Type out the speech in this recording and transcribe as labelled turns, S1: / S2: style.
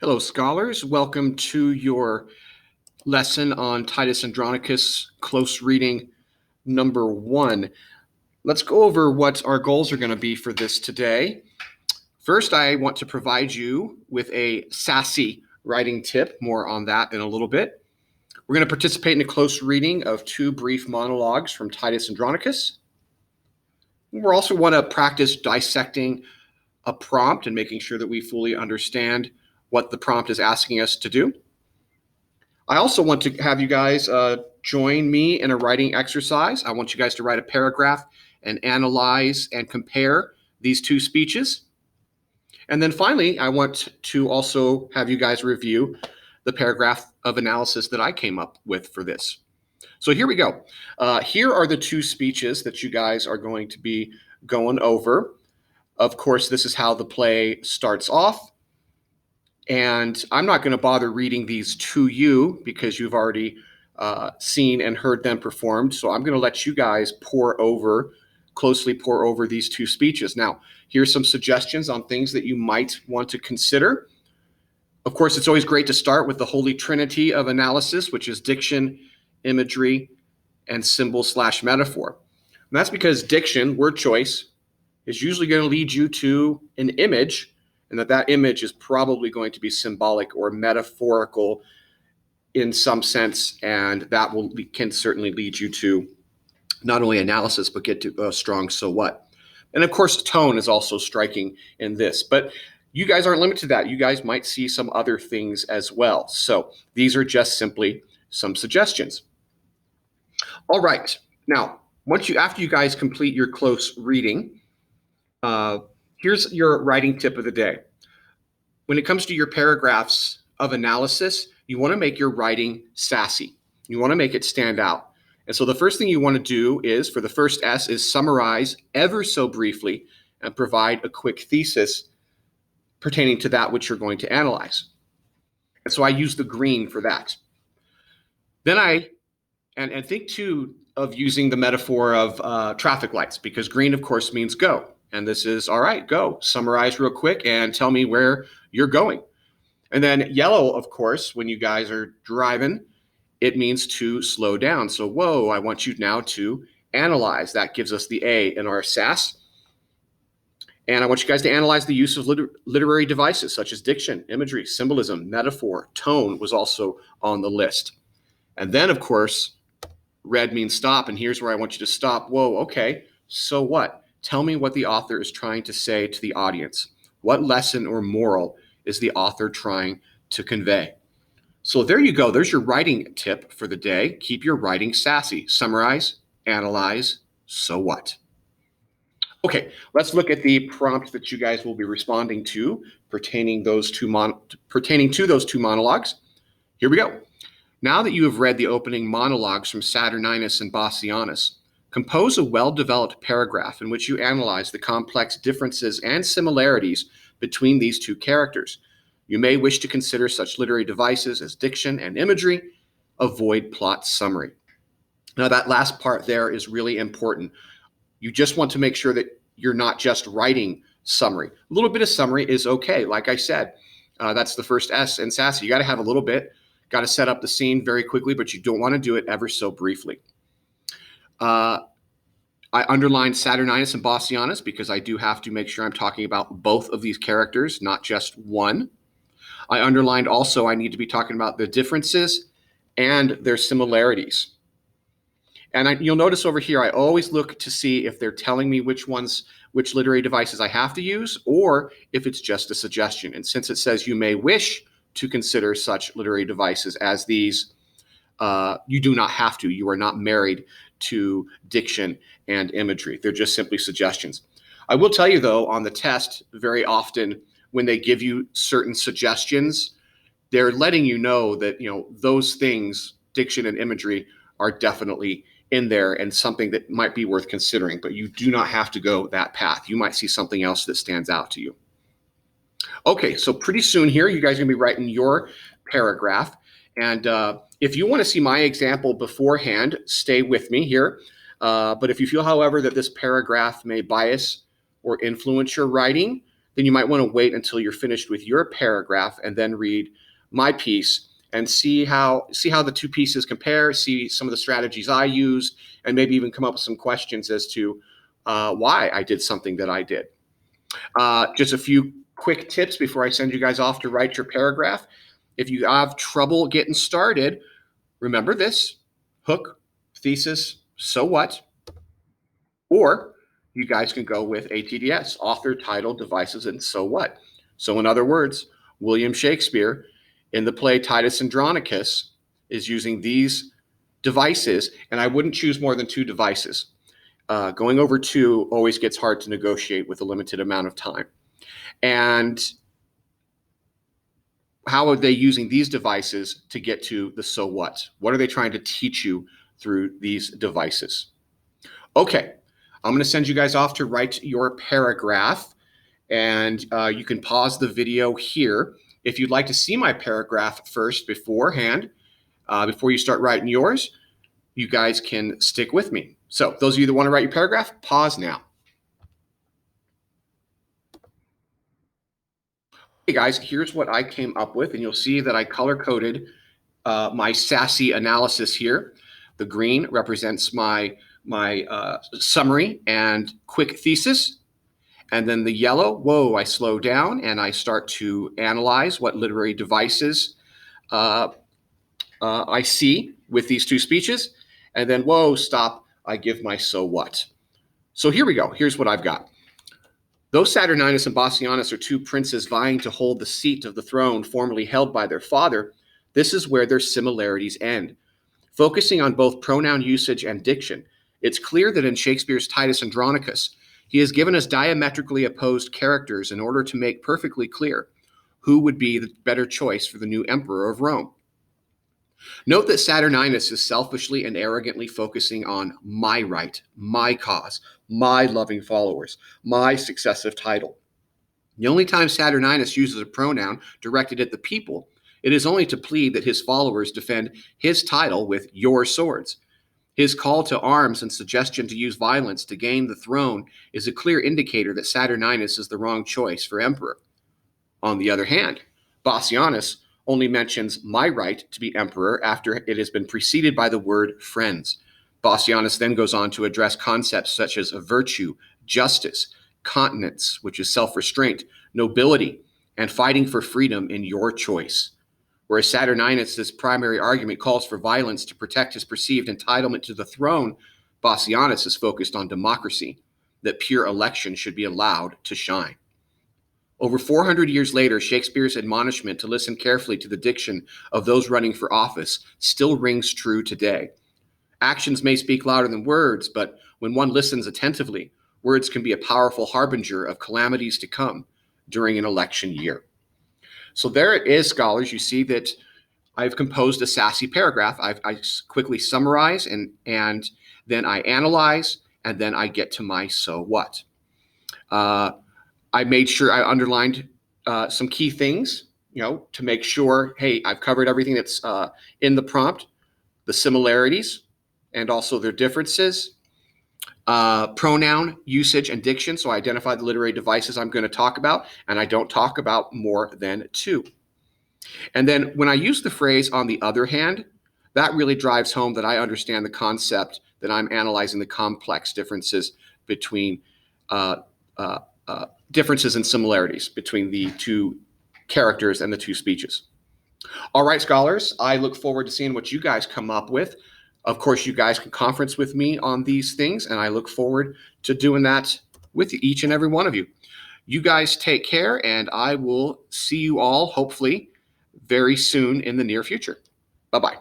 S1: Hello, scholars. Welcome to your lesson on Titus Andronicus, close reading number 1. Let's go over what our goals are going to be for this today. First, I want to provide you with a sassy writing tip. More on that in a little bit. We're going to participate in a close reading of 2 brief monologues from Titus Andronicus. We also want to practice dissecting a prompt and making sure that we fully understand what the prompt is asking us to do. I also want to have you guys join me in a writing exercise. I want you guys to write a paragraph and analyze and compare these 2 speeches. And then finally, I want to also have you guys review the paragraph of analysis that I came up with for this. So here we go. Here are the 2 speeches that you guys are going to be going over. Of course, this is how the play starts off. And I'm not going to bother reading these to you because you've already seen and heard them performed. So I'm going to let you guys closely pour over these 2 speeches. Now, here's some suggestions on things that you might want to consider. Of course, it's always great to start with the holy trinity of analysis, which is diction, imagery, and symbol/metaphor. And that's because diction, word choice, is usually going to lead you to an image, and that image is probably going to be symbolic or metaphorical in some sense, and that can certainly lead you to not only analysis, but get to a strong so what. And of course, tone is also striking in this, but you guys aren't limited to that. You guys might see some other things as well. So these are just simply some suggestions. All right. Now, after you guys complete your close reading, here's your writing tip of the day. When it comes to your paragraphs of analysis, you want to make your writing sassy. You want to make it stand out. And so the first thing you want to do is, for the first S, is summarize ever so briefly and provide a quick thesis pertaining to that which you're going to analyze. And so I use the green for that. Then and think too of using the metaphor of traffic lights, because green, of course, means go. And this is, all right, go. Summarize real quick and tell me where you're going. And then yellow, of course, when you guys are driving, it means to slow down. So, whoa, I want you now to analyze. That gives us the A in our SAS. And I want you guys to analyze the use of literary devices such as diction, imagery, symbolism, metaphor, tone was also on the list. And then, of course, red means stop. And here's where I want you to stop. Whoa, okay, so what? Tell me what the author is trying to say to the audience. What lesson or moral is the author trying to convey? So there you go. There's your writing tip for the day. Keep your writing sassy. Summarize, analyze, so what? Okay, let's look at the prompt that you guys will be responding to pertaining to those 2 monologues. Here we go. Now that you have read the opening monologues from Saturninus and Bassianus, compose a well-developed paragraph in which you analyze the complex differences and similarities between these 2 characters. You may wish to consider such literary devices as diction and imagery. Avoid plot summary. Now, that last part there is really important. You just want to make sure that you're not just writing summary. A little bit of summary is okay. Like I said, that's the first S in sassy. You got to have a little bit, got to set up the scene very quickly, but you don't want to do it ever so briefly. I underlined Saturninus and Bassianus because I do have to make sure I'm talking about both of these characters, not just one. I underlined also I need to be talking about the differences and their similarities. And you'll notice over here, I always look to see if they're telling me which literary devices I have to use, or if it's just a suggestion. And since it says you may wish to consider such literary devices as these, you do not have to. You are not married to diction and imagery. They're just simply suggestions. I will tell you, though, on the test, very often when they give you certain suggestions, they're letting you know that, those things, diction and imagery, are definitely in there and something that might be worth considering, but you do not have to go that path. You might see something else that stands out to you. Okay, so pretty soon here, you guys are going to be writing your paragraph. And if you want to see my example beforehand, stay with me here. But if you feel, however, that this paragraph may bias or influence your writing, then you might want to wait until you're finished with your paragraph and then read my piece and see how the two pieces compare, see some of the strategies I used, and maybe even come up with some questions as to why I did something that I did. Just a few quick tips before I send you guys off to write your paragraph. If you have trouble getting started, remember this: hook, thesis, so what? Or you guys can go with ATDS, author, title, devices, and so what? So in other words, William Shakespeare in the play Titus Andronicus is using these devices, and I wouldn't choose more than 2 devices. Going over 2 always gets hard to negotiate with a limited amount of time. And how are they using these devices to get to the so what? What are they trying to teach you through these devices? Okay, I'm going to send you guys off to write your paragraph, and you can pause the video here. If you'd like to see my paragraph first beforehand, before you start writing yours, you guys can stick with me. So those of you that want to write your paragraph, pause now. Hey guys, here's what I came up with, and you'll see that I color-coded my sassy analysis here. The green represents my summary and quick thesis. And then the yellow, whoa, I slow down and I start to analyze what literary devices I see with these 2 speeches. And then, whoa, stop, I give my so what. So here we go. Here's what I've got. Though Saturninus and Bassianus are 2 princes vying to hold the seat of the throne formerly held by their father, this is where their similarities end. Focusing on both pronoun usage and diction, it's clear that in Shakespeare's Titus Andronicus, he has given us diametrically opposed characters in order to make perfectly clear who would be the better choice for the new emperor of Rome. Note that Saturninus is selfishly and arrogantly focusing on my right, my cause, my loving followers, my successive title. The only time Saturninus uses a pronoun directed at the people, it is only to plead that his followers defend his title with your swords. His call to arms and suggestion to use violence to gain the throne is a clear indicator that Saturninus is the wrong choice for emperor. On the other hand, Bassianus only mentions my right to be emperor after it has been preceded by the word friends. Bassianus then goes on to address concepts such as virtue, justice, continence, which is self-restraint, nobility, and fighting for freedom in your choice. Whereas Saturninus' primary argument calls for violence to protect his perceived entitlement to the throne, Bassianus is focused on democracy, that pure election should be allowed to shine. Over 400 years later, Shakespeare's admonishment to listen carefully to the diction of those running for office still rings true today. Actions may speak louder than words, but when one listens attentively, words can be a powerful harbinger of calamities to come during an election year. So there it is, scholars. You see that I've composed a sassy paragraph. I quickly summarize and then I analyze, and then I get to my so what. I made sure I underlined some key things, to make sure, hey, I've covered everything that's in the prompt, the similarities and also their differences, pronoun usage and diction. So I identify the literary devices I'm going to talk about, and I don't talk about more than 2. And then when I use the phrase "on the other hand," that really drives home that I understand the concept that I'm analyzing the complex differences between differences and similarities between the 2 characters and the 2 speeches. All right, scholars, I look forward to seeing what you guys come up with. Of course, you guys can conference with me on these things, and I look forward to doing that with each and every one of you. You guys take care, and I will see you all, hopefully, very soon in the near future. Bye-bye.